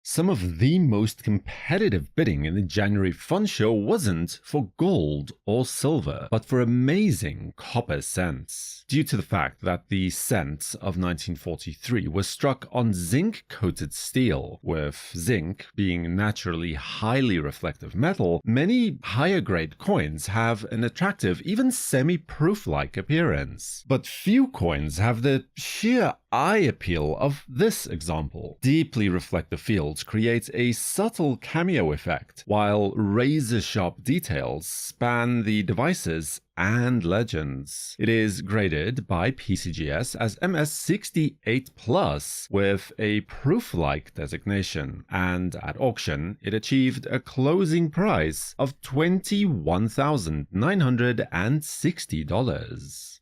Some of the most competitive bidding in the January fund show wasn't for gold or silver, but for amazing copper cents. Due to the fact that the cent of 1943 was struck on zinc-coated steel, with zinc being naturally highly reflective metal, many higher-grade coins have an attractive, even semi-proof-like appearance. But few coins have the sheer eye appeal of this example. Deeply reflective fields create a subtle cameo effect, while razor-sharp details span the devices and legends. It is graded by PCGS as MS68+ with a proof-like designation, and at auction it achieved a closing price of $21,960.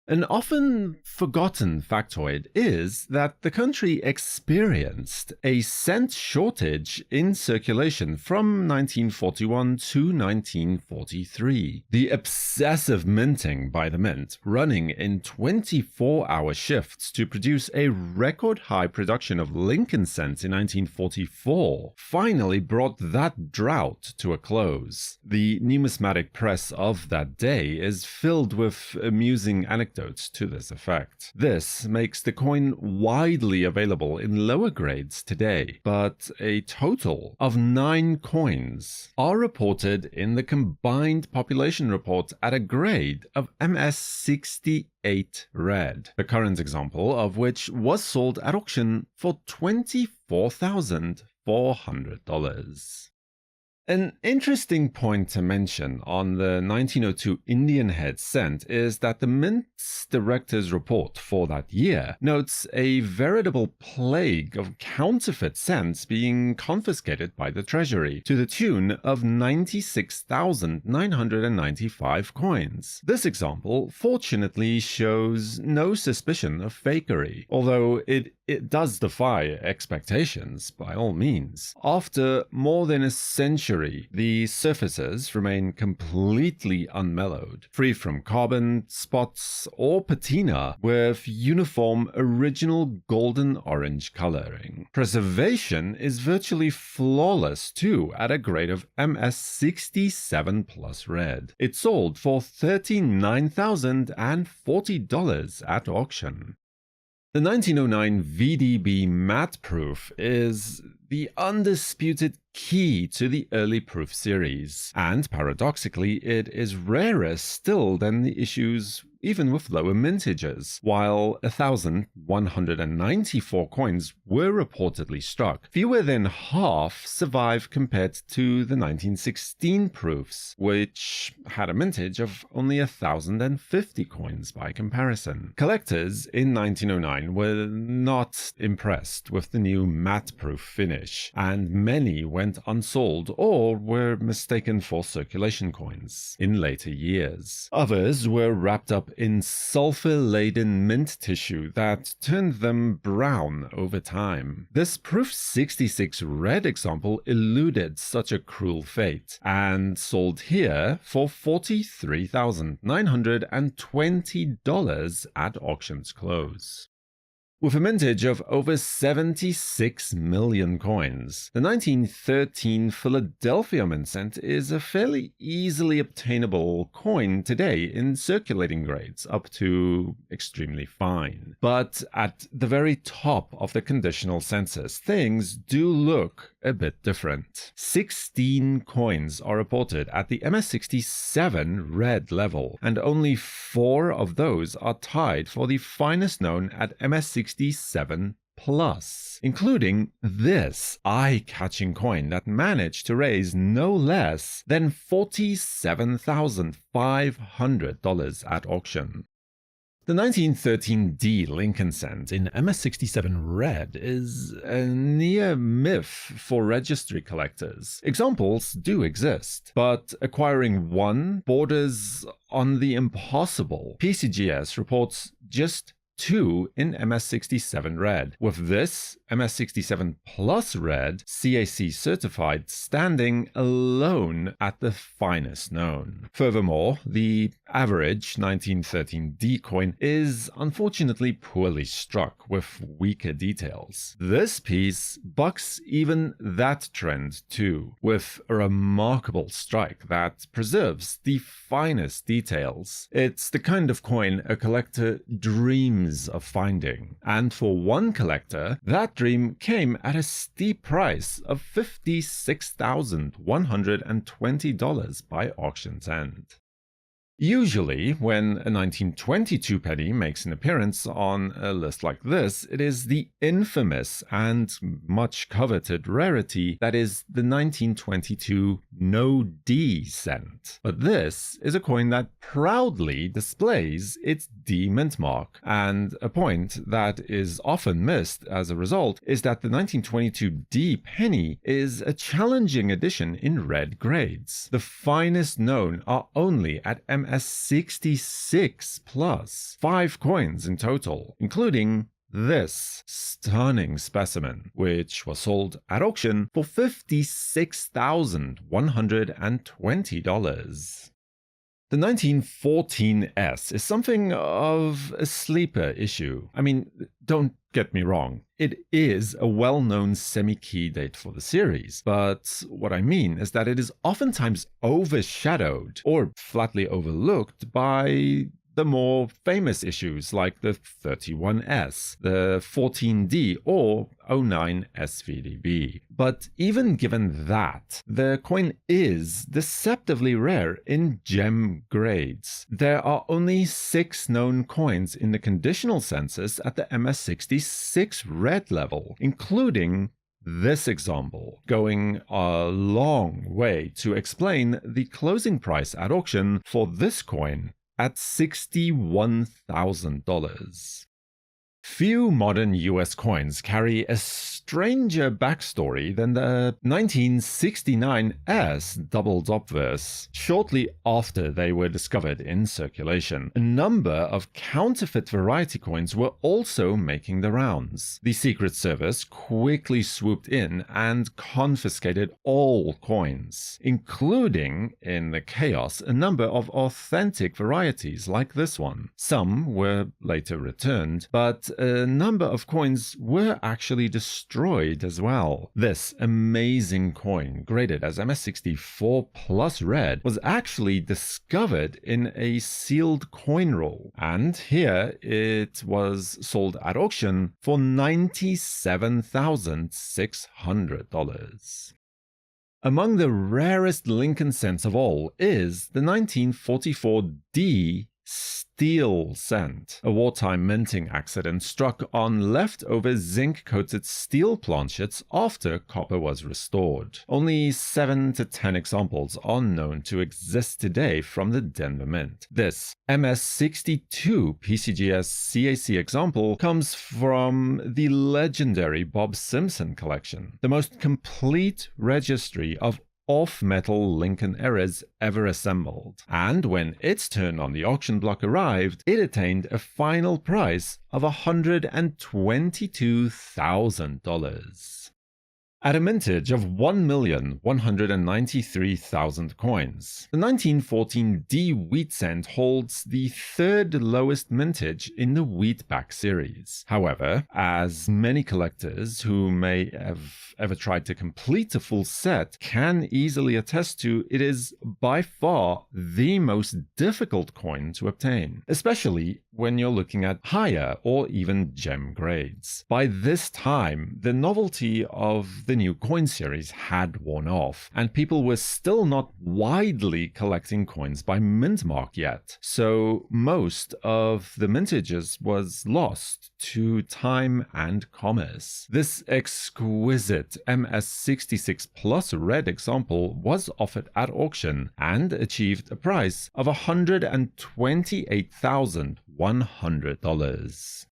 An often forgotten factoid is that the country experienced a cent shortage in circulation from 1941 to 1943. The obsessive minting by the mint, running in 24-hour shifts to produce a record-high production of Lincoln cents in 1944, finally brought that drought to a close. The numismatic press of that day is filled with amusing anecdotes to this effect. This makes the coin widely available in lower grades today, but a total of 9 coins are reported in the combined population report at a grade of MS68 red, the current example of which was sold at auction for $24,400. An interesting point to mention on the 1902 Indian head cent is that the Mint's director's report for that year notes a veritable plague of counterfeit cents being confiscated by the Treasury to the tune of 96,995 coins. This example fortunately shows no suspicion of fakery, although it does defy expectations by all means. After more than a century, the surfaces remain completely unmellowed, free from carbon, spots, or patina, with uniform original golden-orange coloring. Preservation is virtually flawless too at a grade of MS67+ red. It sold for $39,040 at auction. The 1909 VDB matte proof is the undisputed key to the early proof series, and paradoxically it is rarer still than the issues even with lower mintages. While 1,194 coins were reportedly struck, fewer than half survive compared to the 1916 proofs, which had a mintage of only 1,050 coins by comparison. Collectors in 1909 were not impressed with the new matte proof finish, and many went unsold or were mistaken for circulation coins in later years. Others were wrapped up in sulfur-laden mint tissue that turned them brown over time. This Proof 66 red example eluded such a cruel fate and sold here for $43,920 at auction's close. With a mintage of over 76 million coins, the 1913 Philadelphia mint cent is a fairly easily obtainable coin today in circulating grades up to extremely fine. But at the very top of the conditional census, things do look a bit different. 16 coins are reported at the MS67 red level, and only 4 of those are tied for the finest known at MS67+, including this eye-catching coin that managed to raise no less than $47,500 at auction. The 1913 D Lincoln cent in MS67 red is a near myth for registry collectors. Examples do exist, but acquiring one borders on the impossible. PCGS reports just 2 in MS67 red, with this MS67 Plus red CAC certified standing alone at the finest known. Furthermore, the average 1913D coin is unfortunately poorly struck with weaker details. This piece bucks even that trend too, with a remarkable strike that preserves the finest details. It's the kind of coin a collector dreams of finding, and for one collector, that dream came at a steep price of $56,120 by auction's end. Usually, when a 1922 penny makes an appearance on a list like this, it is the infamous and much coveted rarity that is the 1922 No D cent. But this is a coin that proudly displays its D mint mark, and a point that is often missed as a result is that the 1922 D penny is a challenging addition in red grades. The finest known are only at MS66 plus, 5 coins in total, including this stunning specimen, which was sold at auction for $56,120. The 1914S is something of a sleeper issue. I mean, don't get me wrong, it is a well-known semi-key date for the series, but what I mean is that it is oftentimes overshadowed or flatly overlooked by the more famous issues like the 31S, the 14D, or 09 SVDB. But even given that, the coin is deceptively rare in gem grades. There are only 6 known coins in the conditional census at the MS66 red level, including this example, going a long way to explain the closing price at auction for this coin at $61,000. Few modern US coins carry a stranger backstory than the 1969S doubled obverse. Shortly after they were discovered in circulation, a number of counterfeit variety coins were also making the rounds. The Secret Service quickly swooped in and confiscated all coins, including, in the chaos, a number of authentic varieties like this one. Some were later returned, but a number of coins were actually destroyed as well. This amazing coin, graded as MS64 plus red, was actually discovered in a sealed coin roll, and here it was sold at auction for $97,600. Among the rarest Lincoln cents of all is the 1944D steel cent, a wartime minting accident struck on leftover zinc-coated steel planchets after copper was restored. Only 7 to 10 examples are known to exist today from the Denver Mint. This MS62 PCGS CAC example comes from the legendary Bob Simpson collection, the most complete registry of off-metal Lincoln errors ever assembled, and when its turn on the auction block arrived, it attained a final price of $122,000. At a mintage of 1,193,000 coins, the 1914D wheat cent holds the 3rd lowest mintage in the wheatback series. However, as many collectors who may have ever tried to complete a full set can easily attest to, it is by far the most difficult coin to obtain, especially when you're looking at higher or even gem grades. By this time, the novelty of the new coin series had worn off, and people were still not widely collecting coins by mint mark yet, so most of the mintages was lost to time and commerce. This exquisite MS66 plus red example was offered at auction and achieved a price of $128,100.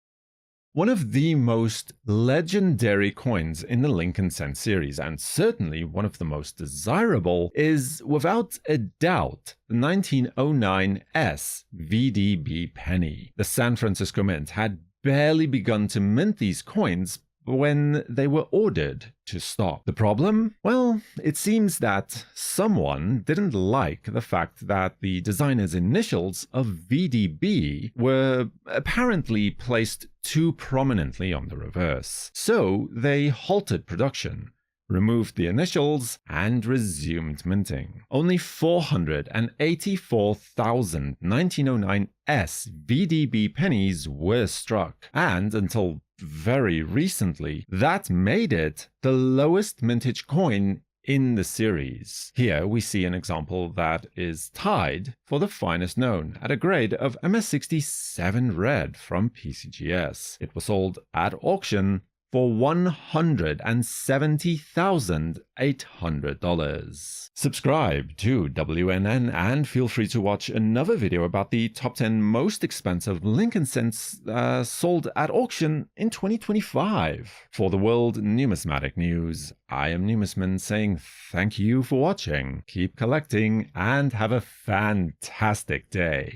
One of the most legendary coins in the Lincoln cent series, and certainly one of the most desirable, is without a doubt the 1909 VDB penny. The San Francisco Mint had barely begun to mint these coins when they were ordered to stop. The problem? Well, it seems that someone didn't like the fact that the designer's initials of VDB were apparently placed too prominently on the reverse. So they halted production, removed the initials, and resumed minting. Only 484,000 1909 S VDB pennies were struck, and until very recently, that made it the lowest mintage coin in the series. Here we see an example that is tied for the finest known at a grade of MS67 Red from PCGS. It was sold at auction for $170,800. Subscribe to WNN and feel free to watch another video about the top 10 most expensive Lincoln cents sold at auction in 2025. For the World Numismatic News, I am Numisman saying thank you for watching, keep collecting, and have a fantastic day.